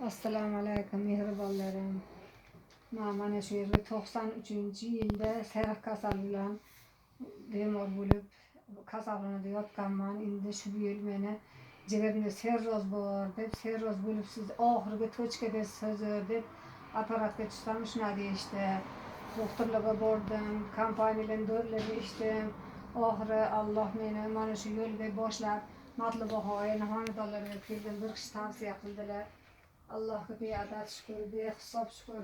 Assalomu alaykum mehribonlarim. Mana shu yerda 93-yilda sariq kasal bilan bemor bo'lib kasalxonada yotganman. Endi shu yil meni jigarimda serroz bor deb, serroz bo'lib siz oxirgi tochkadasiz deb apparatga tushsam shuna deyishdi. Doktorlarga bordim, kompaniyadan dorilarni ichdim. Oxiri Alloh meni mana shu yo'lga boshlab Matlubahoy xonadonlariga keldim. Bir kishi tavsiya qildilar. Allohga beadad shukr, behisob shukr.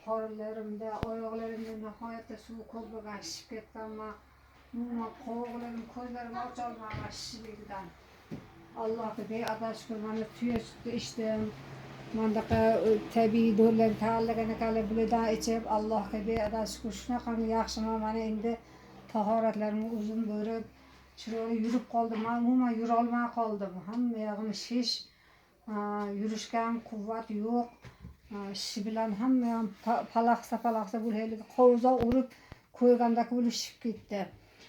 Qorinlarimda, oyoqlarimda nihoyatda suv ko'p bo'lgan, shishib ketganman. Umuman qovoqlarim, ko'zlarim ocholmagan shishligidan. Allohga beadad shukr. Mana tuya sutni ichdim. Mandaqa tabiiy dorilarni tayyorlagan ekanlar, bulardan ichib Allohga beadad shukr. Shunaqangi yaxshiman. Mana endi tahoratlarimni o'zim bo'lib chiroyli yurib qoldim. Men umuman yura olmay qoldim. Hamma yog'im shish. Yurishga ham quvvat yo'q. Shish bilan hamma ham palaqsa bo'lib, qovuzoq urib qo'ygandek bo'lib shishib ketdi.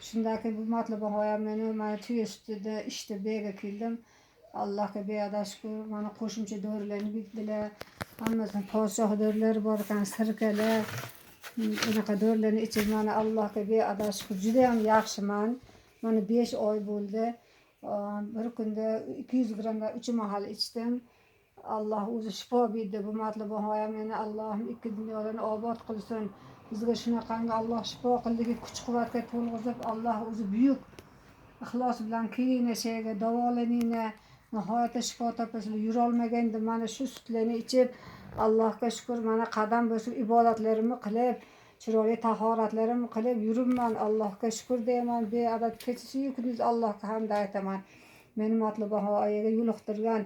Shundan keyin bu Matlubahoyam meni mana tuya sutida ichdi, bu yerga keldim. Allohga beadad shukr. Mana qo'shimcha dorilarni berdilar. Hammasini podshoh dorilari bor ekan, sirkalar. Unaqa dorilarni ichib mana Allohga beadad shukr. Juda ham yaxshiman. Mana 5 oy bo'ldi. Bir kunda 200 grammdan 3 mahal ichdim. Alloh o'zi shifo berdi. Bu Matlubahoyam meni Allohim ikki dunyolarni obod qilsin. Bizga shunaqangi Alloh shifo qildiki, kuch-quvvatga to'lg'izib, Alloh o'zi buyuk ixlos bilan keyin shayga davolaninglar. Nihoyatda shifo topasizlar. Yura olmagandim. Mana shu sutlarni ichib Allohga shukr. Mana qadam bosib ibodatlarimni qilib, chiroyli tahoratlarimni qilib yuribman. Allohga shukr deyman. Beadad kecha-yu kunduz Allohga hamd aytaman. Meni Matlubahoyga yo'liqtirgan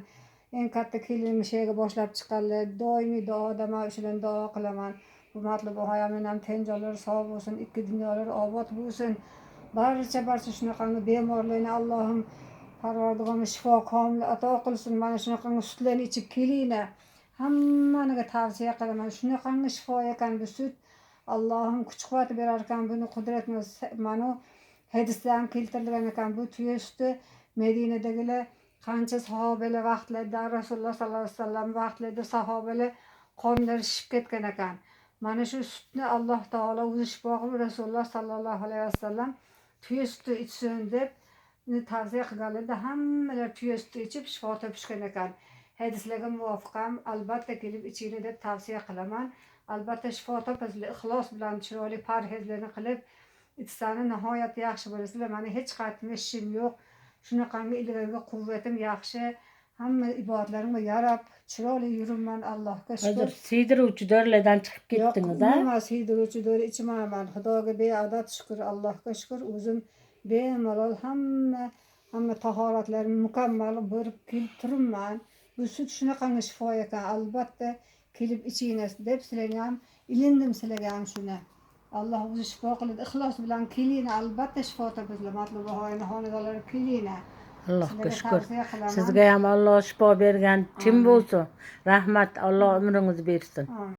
eng katta kelinim shayga boshlab chiqqanlar. Doimiy duoda men o'shalarga duo qilaman. Bu Matlubahoyam ham tenjonlari sog' bo'lsin, ikki dunyolari obod bo'lsin. Barcha shunaqangi bemorlarni Allohim Parvardigorim shifo komil ato qilsin. Mana shunaqangi sutlarni ichib kelinglar. Hammaniga tavsiya qilaman. Shunaqangi shifo ekan bu sut. Allohim kuch-quvvat berar ekan. Buni qudratni mana hadisda ham keltirilgan ekan. Bu tuya suti Madinadagilar qancha sahobalar vaqtlarida, Rasululloh sollallohu alayhi vasallam vaqtlarida sahobalar qonlari shishib ketgan ekan. Mana shu sutni Alloh taolo o'zi shifo qilib, Rasululloh sollallohu alayhi vasallam tuya suti ichsin deb tavsiya qilganlarda hammalar tuya suti ichib shifo topishgan ekan. Hadislarga muvofiq ham albatta kelib ichinglar deb tavsiya qilaman. Albatta shifo topasizlar. Ixlos bilan chiroyli parhezlarni qilib ichsani nihoyatda yaxshi bo'lasizlar. Mana hech qayerda shishim yo'q. Shunaqangi ilgarigi quvvatim yaxshi. Hamma ibodatlarimga yarab chiroyli yuribman. Allohga shukr. Hozir siydiruvchi dorilardan chiqib ketdingiz, a? Umuman siydiruvchi dori ichmayman. Xudoga beadad shukr. Allohga shukr. O'zim bemalol hamma tahoratlarim mukammal bo'lib kelib turibman. Bu sut shunaqangi shifo ekan. Albatta kelib ichinglar deb sizlarga ham ilindim, sizlarga ham shuni. Alloh o'zi shifo qiladi. Ixlos bilan kelinglar, albatta shifo topasizlar. Matlubahoyning xonadonlariga kelinglar. Allohga shukr. Sizga ham Alloh shifo bergan kim bo'lsin. Rahmat. Alloh umringizni bersin.